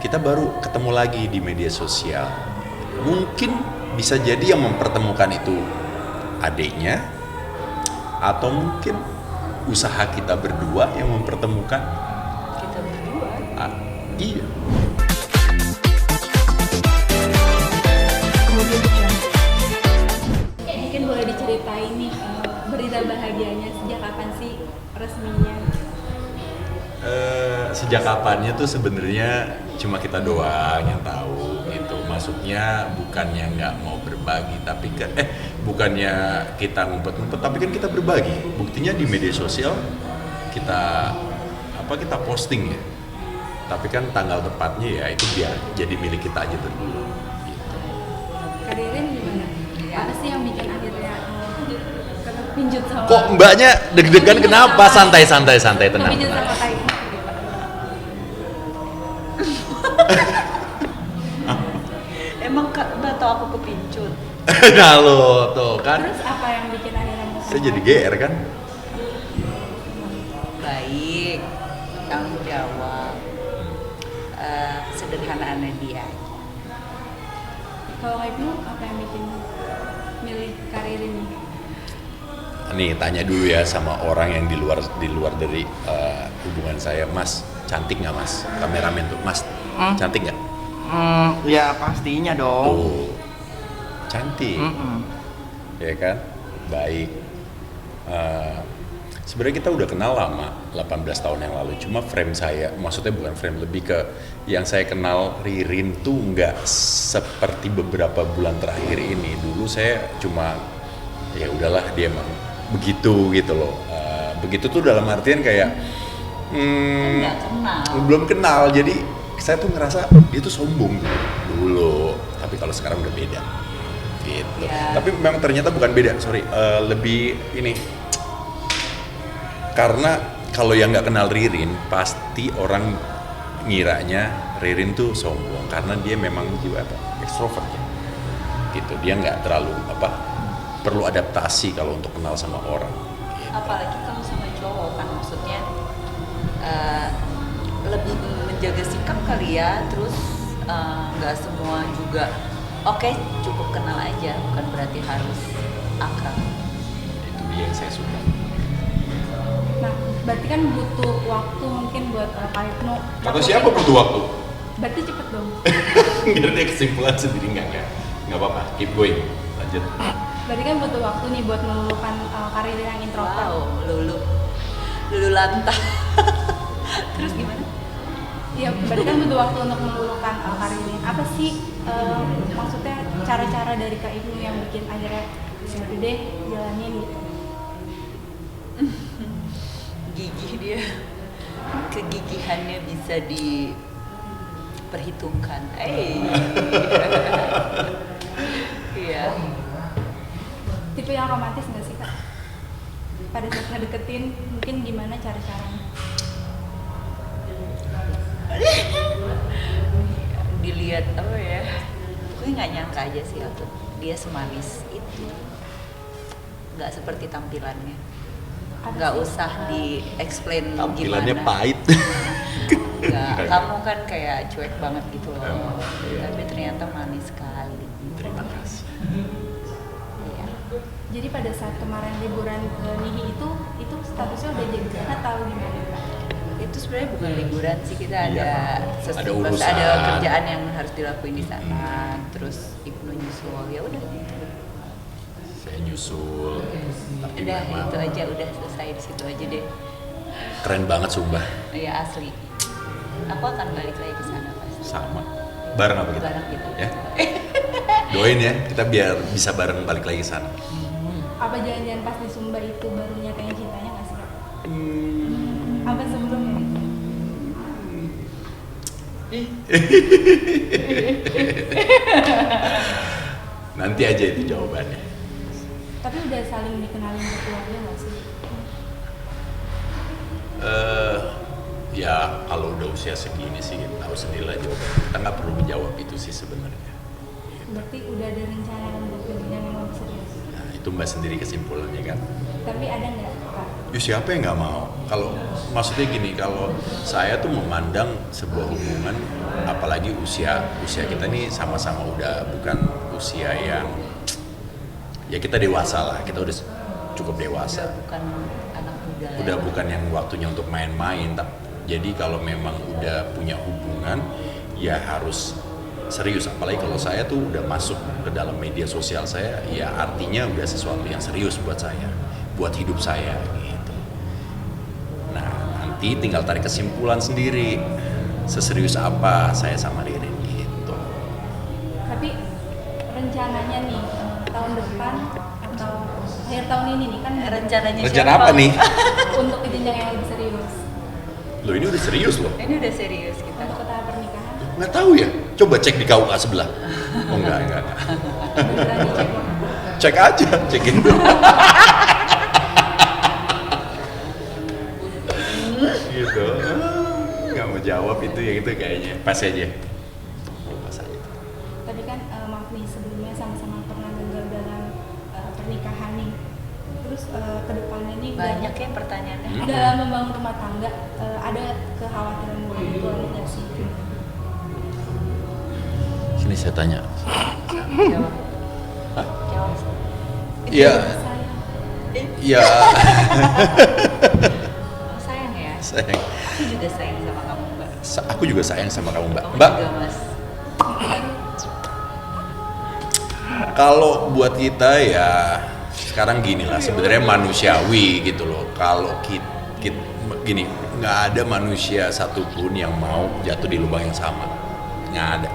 kita baru ketemu lagi di media sosial. Mungkin bisa jadi yang mempertemukan itu adiknya, atau mungkin usaha kita berdua yang mempertemukan Kita berdua. Iya. Mungkin boleh diceritain nih berita bahagianya sejak kapan sih resminya? Sejak kapannya tuh sebenarnya cuma kita doang yang tahu gitu. Maksudnya bukannya nggak mau berbagi, tapi kan bukannya kita ngumpet-ngumpet, tapi kan kita berbagi. Buktinya di media sosial kita posting ya. Tapi kan tanggal tepatnya ya itu biar jadi milik kita aja dulu. Gitu. Kak Ririn gimana? Apa sih yang bikin akhirnya pinjut sama? Kok mbaknya deg-degan kenapa? Santai tenang. Pinjut sama Kak Ibu. Emang Mbak tau aku kepincut? Nah lo tuh kan, Terus apa yang bikin akhirnya mau saya jadi GR kan. Baik, tanggung jawab, sederhanaannya dia. Kalau Kak Ibu apa yang bikin milih Kak Ririn nih? Nih tanya dulu ya sama orang yang di luar dari hubungan saya, Mas cantik nggak Mas? Kameramen tuh, Mas cantik nggak? Ya pastinya dong. Tuh cantik, ya kan? Baik. Sebenarnya kita udah kenal lama, 18 tahun yang lalu. Cuma frame saya, maksudnya bukan frame, lebih ke yang saya kenal Ririn tuh nggak seperti beberapa bulan terakhir ini. Dulu saya cuma ya udahlah dia emang begitu gitu loh. Begitu tuh dalam artian kayak Nggak kenal. belum kenal, jadi saya tuh ngerasa dia tuh sombong dulu. Tapi kalau sekarang udah beda gitu. Ya. Tapi memang ternyata bukan beda, sorry, lebih ini. Karena kalau yang nggak kenal Ririn, pasti orang ngiranya Ririn tuh sombong karena dia memang jiwa ekstrovert ya. Gitu, dia nggak terlalu perlu adaptasi kalau untuk kenal sama orang. Gitu. Apalagi kalau sama cowok kan maksudnya lebih menjaga sikap kali ya. Terus nggak semua juga oke, cukup kenal aja, bukan berarti harus akrab. Itu dia yang saya suka. Nah, berarti kan butuh waktu mungkin buat Kak Ibnu. Kata siapa butuh waktu? Berarti cepet dong. Biar dia kesimpulan sendiri nggak apa-apa, keep going, lanjut. Berarti kan butuh waktu nih buat melulukan Kak Ririn yang introvert. Wow, lulu lantah. Terus gimana? Iya, berarti kan butuh waktu untuk melulukan Kak Ririn. Apa sih maksudnya cara-cara dari Kak Ibnu yang bikin akhirnya udah deh jalanin gitu? Gigih dia, kegigihannya bisa diperhitungkan. Iya. Tipe yang romantis nggak sih Kak? Pada saat ngedeketin, mungkin gimana cara-caranya? Dilihat apa ya? Pokoknya nggak nyangka aja sih aku dia semanis itu. Nggak seperti tampilannya. Nggak usah di-explain Tampilannya gimana. pahit. Nggak, kamu kan kayak cuek banget gitu loh. Emang, iya. Tapi ternyata manis sekali. Terima kasih. Iya. Jadi pada saat kemarin liburan ke Nihi itu statusnya udah jadi atau gimana Kak? Itu sebenarnya bukan liburan sih, kita Iya, ada urusan. ada kerjaan yang harus dilakuin di sana. Terus Ibnu nyusul, ya udah. Saya nyusul. Tapi Udah memang itu aja, udah selesai di situ aja deh. keren banget sumpah. Ya asli. Aku akan balik lagi ke sana pasti. Sama. Bareng apa kita? Bareng kita. Ya. Doain ya, kita biar bisa bareng balik lagi ke sana. Apa jangan-jangan pas di Sumba itu baru nyatain cintanya nggak sih Kak? Apa sebelumnya? Nanti aja itu jawabannya. Tapi udah saling dikenalin ke keluarga nggak sih? Ya kalau udah usia segini sih tahu sendirilah jawabannya. Kita nggak perlu menjawab itu sih sebenarnya. Berarti udah ada rencana untuk jenjang yang lebih serius. Nah, itu mbak sendiri kesimpulannya kan. Tapi ada nggak Kak? Ya siapa yang nggak mau? Kalau maksudnya gini, kalau saya tuh memandang sebuah hubungan, apalagi usia kita ini sama-sama udah bukan usia yang, ya kita dewasa lah, kita udah cukup dewasa. Bukan anak muda lah. Udah bukan yang waktunya untuk main-main. Jadi kalau memang udah punya hubungan, ya harus serius. Apalagi kalau saya tuh udah masuk ke dalam media sosial saya, ya artinya udah sesuatu yang serius buat saya, buat hidup saya gitu. Nah, nanti tinggal tarik kesimpulan sendiri, seserius apa saya sama Ririn gitu. Tapi rencananya nih tahun depan atau akhir tahun ini nih kan Rencananya Rencana siapa? apa nih? untuk ke jenjang yang lebih serius, Loh ini udah serius loh. Ini udah serius kita. untuk ke tahap pernikahan. Nggak tahu ya? Coba cek di KUA sebelah. Oh enggak. Beneran dicek. Cek aja, cekin dulu. Gitu. Nggak mau jawab itu ya gitu kayaknya. Pas aja. Pas aja. Tapi kan maaf nih sebelumnya sama-sama pernah gagal dalam pernikahan nih. Terus ke depannya nih Banyak ya pertanyaannya. dalam membangun rumah tangga ada kekhawatiran begitu ada nggak sih? Sini saya tanya. Jawab. Hah? Jawab. Iya. Saya Ya, Oh, sayang ya. sayang. Aku juga sayang sama kamu, Mbak. Aku juga sayang sama kamu, Mbak. Kamu Mbak, juga, Mas. kalau buat kita ya sekarang gini lah, sebenarnya manusiawi gitu loh. Kalau kita gini, nggak ada manusia satupun yang mau jatuh di lubang yang sama, nggak ada.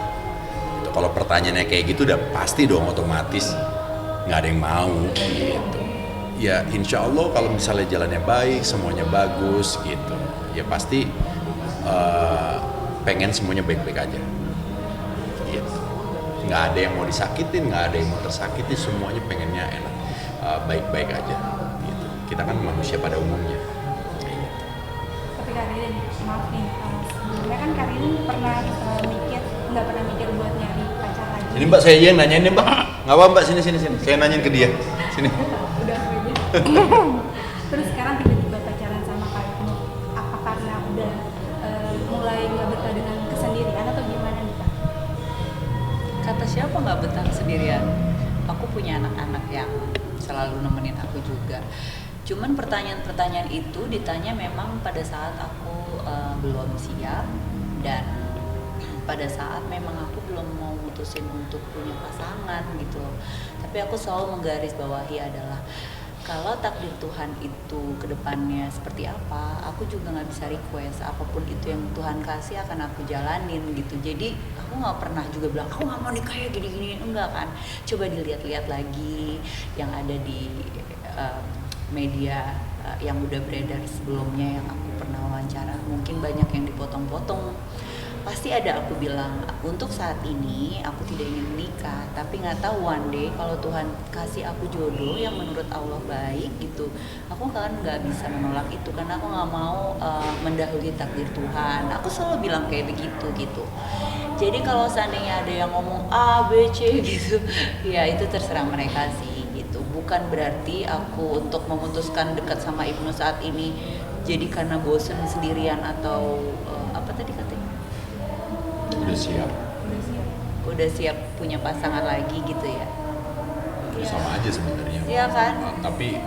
Gitu. Kalau pertanyaannya kayak gitu udah pasti dong otomatis nggak ada yang mau gitu. Ya insya Allah kalau misalnya jalannya baik, semuanya bagus gitu, ya pasti pengen semuanya baik-baik aja. Gitu. Nggak ada yang mau disakitin, nggak ada yang mau tersakiti, semuanya pengennya enak, baik-baik aja. Gitu. Kita kan manusia pada umumnya. Kayak gitu. tapi Kak Ririn, maaf nih sebelumnya kan Kak Ririn pernah nggak pernah mikir buat nyari pacar lagi. Ini Mbak saya aja yang nanyain nih Mbak. Nggak apa Mbak, sini. Saya nanyain ke dia. Sini. Udah aja. Terus sekarang tiba-tiba pacaran sama Kak Ibnu, apa karena udah mulai nggak betah dengan kesendirian atau gimana nih Kak? Kata siapa nggak betah sendirian? Aku punya anak-anak yang selalu nemenin aku juga. Cuman pertanyaan-pertanyaan itu ditanya memang pada saat aku belum siap dan pada saat memang aku belum mau mutusin untuk punya pasangan gitu. Tapi aku selalu menggarisbawahi adalah kalau takdir Tuhan itu ke depannya seperti apa, aku juga nggak bisa request apapun itu yang Tuhan kasih akan aku jalanin gitu. Jadi aku nggak pernah juga bilang aku nggak mau nikah ya gini-gini, enggak kan. Coba dilihat-lihat lagi yang ada di media yang udah beredar sebelumnya yang aku pernah wawancara, mungkin banyak yang dipotong-potong. Pasti ada aku bilang untuk saat ini aku tidak ingin menikah, tapi nggak tahu one day kalau Tuhan kasih aku jodoh yang menurut Allah baik gitu, aku kan nggak bisa menolak itu karena aku nggak mau mendahului takdir Tuhan. Aku selalu bilang kayak begitu gitu. Jadi kalau seandainya ada yang ngomong A, B, C gitu, ya itu terserah mereka sih gitu. Bukan berarti aku untuk memutuskan dekat sama Ibnu saat ini jadi karena bosen sendirian atau apa tadi katanya? Udah siap. Udah siap punya pasangan lagi gitu ya. Sama aja sebenarnya. Iya kan? Tapi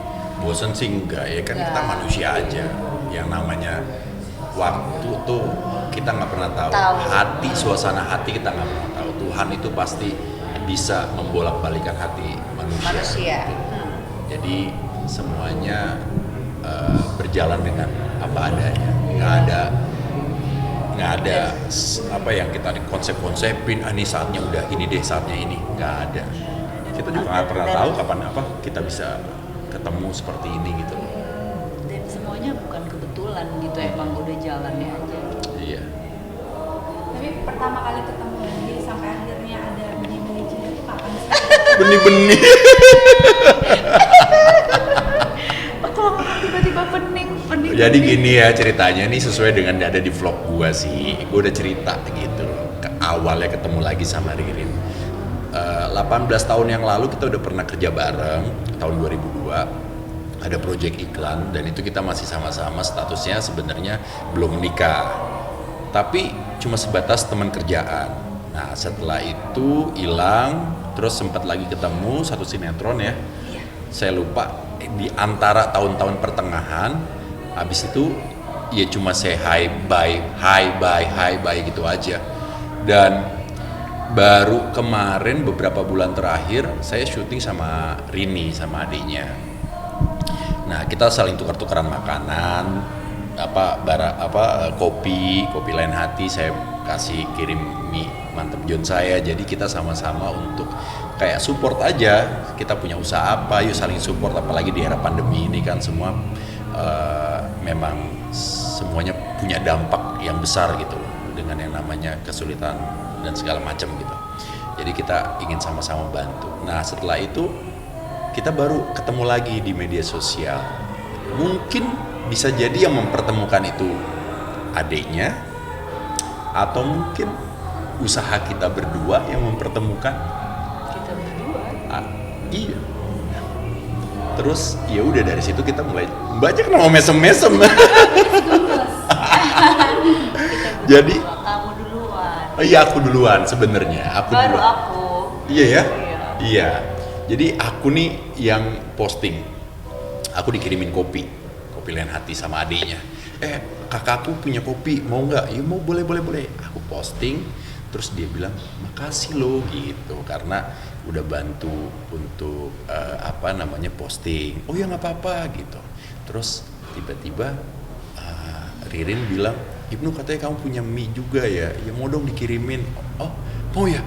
bosan sih enggak ya kan, kita manusia aja. Yang namanya waktu tuh kita nggak pernah tahu. Hati, suasana hati kita nggak pernah tahu. Tuhan itu pasti bisa membolak-balikan hati manusia. Gitu. Jadi semuanya berjalan dengan apa adanya. Nggak ada apa yang kita konsep-konsepin, ini saatnya udah ini deh, saatnya ini, nggak ada. Kita juga nggak pernah tahu kapan apa kita bisa ketemu seperti ini gitu. Dan semuanya bukan kebetulan gitu, emang udah jalannya aja. Iya. Tapi pertama kali ketemu lagi sampai akhirnya ada benih-benih cinta itu kapan sih? Benih-benih. Aku tiba-tiba pening. Jadi gini ya ceritanya, ini sesuai dengan ada di vlog gua sih. Gua udah cerita gitu loh. Awalnya ketemu lagi sama Ririn. 18 tahun yang lalu kita udah pernah kerja bareng, tahun 2002. ada proyek iklan, dan itu kita masih sama-sama statusnya sebenarnya belum menikah, tapi cuma sebatas teman kerjaan. Nah setelah itu hilang, terus sempat lagi ketemu satu sinetron ya, saya lupa di antara tahun-tahun pertengahan. Habis itu ya cuma say hi bye gitu aja. Dan baru kemarin beberapa bulan terakhir saya syuting sama Rini, sama adiknya. Nah kita saling tukar-tukaran makanan, kopi lain hati, saya kasih kirim mie mantep John saya. Jadi kita sama-sama untuk kayak support aja, kita punya usaha apa, yuk saling support. Apalagi di era pandemi ini kan semua memang semuanya punya dampak yang besar gitu dengan yang namanya kesulitan dan segala macam gitu. Jadi kita ingin sama-sama bantu. Nah setelah itu kita baru ketemu lagi di media sosial. Mungkin bisa jadi yang mempertemukan itu adiknya, atau mungkin usaha kita berdua yang mempertemukan Kita berdua. iya. Terus ya udah dari situ kita mulai banyak nama mesem-mesem. Jadi Kamu duluan. iya aku duluan sebenarnya. Baru duluan. aku. Iya ya? Iya. Iya. Jadi aku nih yang posting. Aku dikirimin kopi lain hati sama adiknya. Kakakku punya kopi, mau nggak? Ya mau, boleh. Aku posting, terus dia bilang makasih lo gitu, karena udah bantu untuk posting. Oh ya nggak apa-apa gitu. Terus tiba-tiba Ririn bilang, Ibnu katanya kamu punya mie juga ya mau dong dikirimin. Oh mau ya?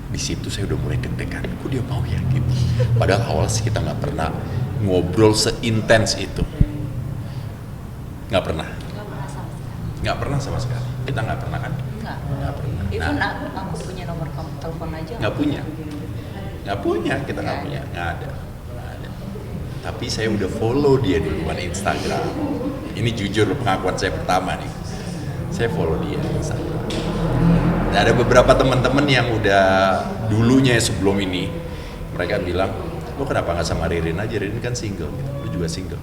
Di situ saya udah mulai deg-degan, kok dia mau ya gitu. Padahal awal sih kita nggak pernah ngobrol seintens itu, nggak pernah sama sekali. Kita nggak pernah kan? Nggak pernah. Even aku punya nomor telepon aja. Nggak punya. Kita nggak punya, nggak ada. Tapi saya udah follow dia duluan Instagram. Ini jujur pengakuan saya pertama nih. Saya follow dia di Instagram. Dan ada beberapa teman-teman yang udah dulunya sebelum ini, mereka bilang, lo kenapa nggak sama Ririn aja? Ririn kan single gitu. Lo juga single.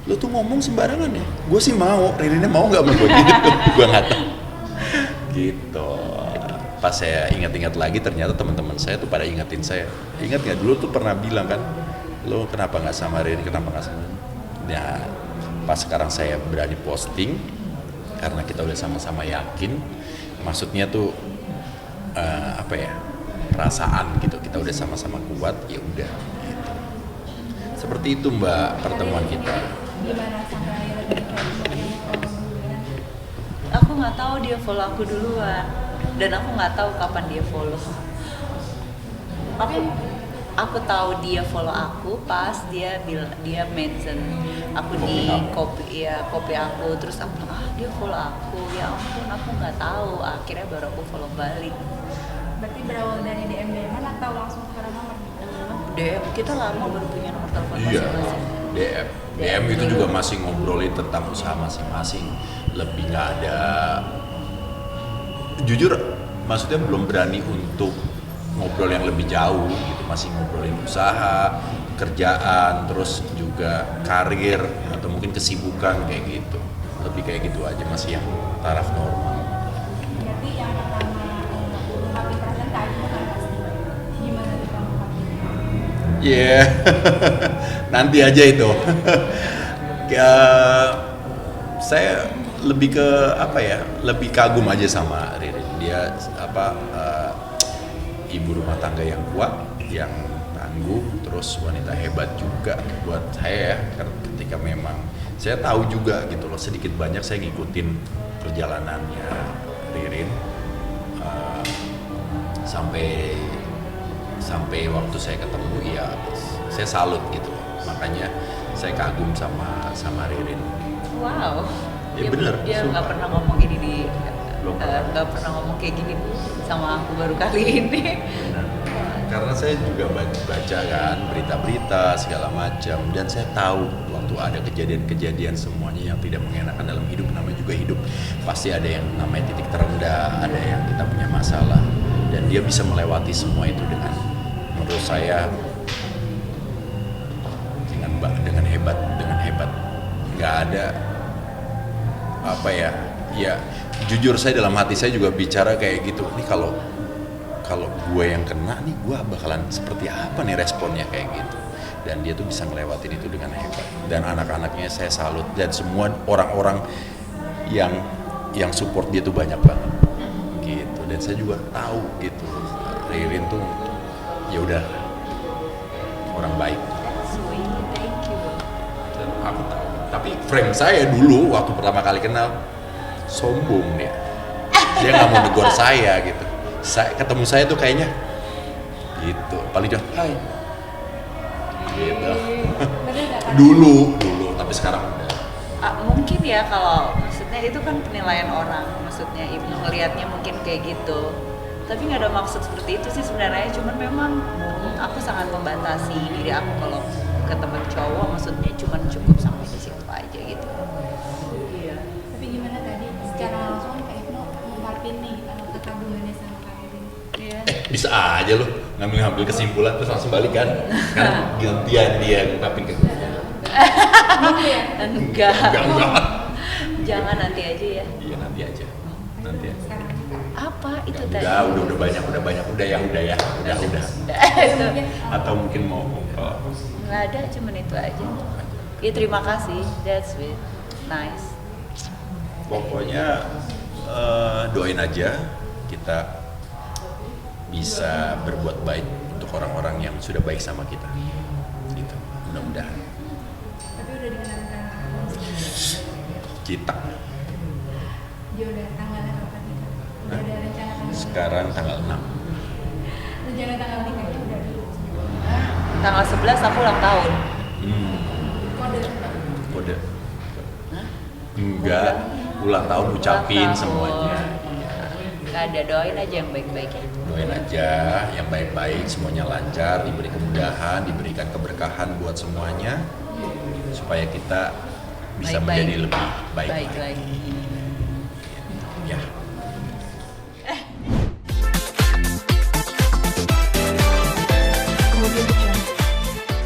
Lo tuh ngomong sembarangan ya? Gue sih mau. Ririnnya mau nggak sama gue gitu? Gue nggak tahu. Gitu. Pas saya ingat-ingat lagi, ternyata teman-teman saya tuh pada ingetin saya. Ingat nggak dulu tuh pernah bilang kan, lo kenapa nggak sama Ririn? Kenapa nggak sama? Nah, pas sekarang saya berani posting, karena kita udah sama-sama yakin. Maksudnya tuh perasaan gitu. Kita udah sama-sama kuat, ya udah. Gitu. Seperti itu Mbak pertemuan kita. Gimana sampai akhirnya jadi kayak yang follow duluan? Aku nggak tahu dia follow aku duluan, dan aku nggak tahu kapan dia follow. Aku tahu dia follow aku pas dia mention aku di kopi aku, terus aku bilang dia follow aku, ya ampun aku nggak tahu. Akhirnya baru aku follow balik. Berarti berawal dari DM-an atau langsung ke nomor? DM, kita lama baru punya nomor telepon Iya, masing-masing. DM itu juga masih ngobrolin tentang usaha masing-masing. Lebih nggak ada, jujur maksudnya belum berani untuk ngobrol yang lebih jauh gitu. Masih ngobrolin usaha, kerjaan, terus juga karir atau mungkin kesibukan kayak gitu. Lebih kayak gitu aja, masih yang taraf normal. Berarti yang pertama ungkapin perasaan ke aku kan pasti. Gimana tuh kamu ungkapinnya? Iya, nanti aja itu. Saya lebih ke lebih kagum aja sama Ririn. Dia ibu rumah tangga yang kuat, yang tangguh, terus wanita hebat juga buat saya ya. Ketika memang saya tahu juga gitu loh, sedikit banyak saya ngikutin perjalanannya Ririn sampai waktu saya ketemu, ya saya salut gitu. Makanya saya kagum sama Ririn. Wow. Ya bener, Dia sumpah. nggak pernah ngomong gini nggak pernah ngomong kayak gini sama aku baru kali ini. Benar. Karena saya juga baca kan berita-berita segala macam, dan saya tahu waktu ada kejadian-kejadian semuanya yang tidak mengenakan dalam hidup, namanya juga hidup, pasti ada yang namanya titik terendah, ada yang kita punya masalah, dan dia bisa melewati semua itu dengan, menurut saya, hebat dengan hebat. Nggak ada apa ya, ya jujur saya dalam hati saya juga bicara kayak gitu. Ini kalau gue yang kena nih, gue bakalan seperti apa nih responnya kayak gitu. Dan dia tuh bisa ngelewatin itu dengan hebat. Dan anak-anaknya saya salut, dan semua orang-orang yang support dia tuh banyak banget gitu. Dan saya juga tahu gitu, Ririn tuh ya udah orang baik. Sweet, thank you. Dan aku tahu. Tapi frame saya dulu waktu pertama kali kenal sombong dia. Dia nggak mau negor saya gitu. Ketemu saya tuh kayaknya gitu. Paling dia, hai. Gitu. Bener gak kan? Dulu, tapi sekarang udah. Mungkin ya, kalau maksudnya itu kan penilaian orang, maksudnya Ibnu ngelihatnya mungkin kayak gitu, tapi nggak ada maksud seperti itu sih sebenarnya. Cuman memang aku sangat membatasi diri aku kalau ke teman cowok, maksudnya cuman cukup sampai di situ aja gitu. Tapi gimana tadi secara langsung Kak Ibnu ngungkapin nih kekagumannya sama Kak Erin? Iya. Bisa aja loh ngambil kesimpulan terus langsung balik kan gantian dia ngungkapin ke gue. Enggak. Enggak. Jangan, nanti aja ya. Iya nanti aja. Sekarang Apa itu tadi? Udah banyak udah ya. Itu Atau mungkin mau nggak ada, cuman itu aja. Ya terima kasih, that's sweet, nice. pokoknya doain aja kita bisa berbuat baik untuk orang-orang yang sudah baik sama kita gitu, mudah-mudahan. tapi udah dikenalin kan Kita dia udah tanggalnya kapan nih Kak? Udah ada rencana tanggal? sekarang tanggal 6. Rencana tanggal nikahnya udah ada? Tanggal 11 aku ulang tahun. Kode Kode Hah? enggak, ulang tahun ucapin Ulang tahun. semuanya. Nggak ada, doain aja yang baik-baik ya. Doain aja yang baik-baik, semuanya lancar, diberi kemudahan, diberikan keberkahan buat semuanya, supaya kita bisa Baik-baik. menjadi lebih baik. Baik lagi. Ya.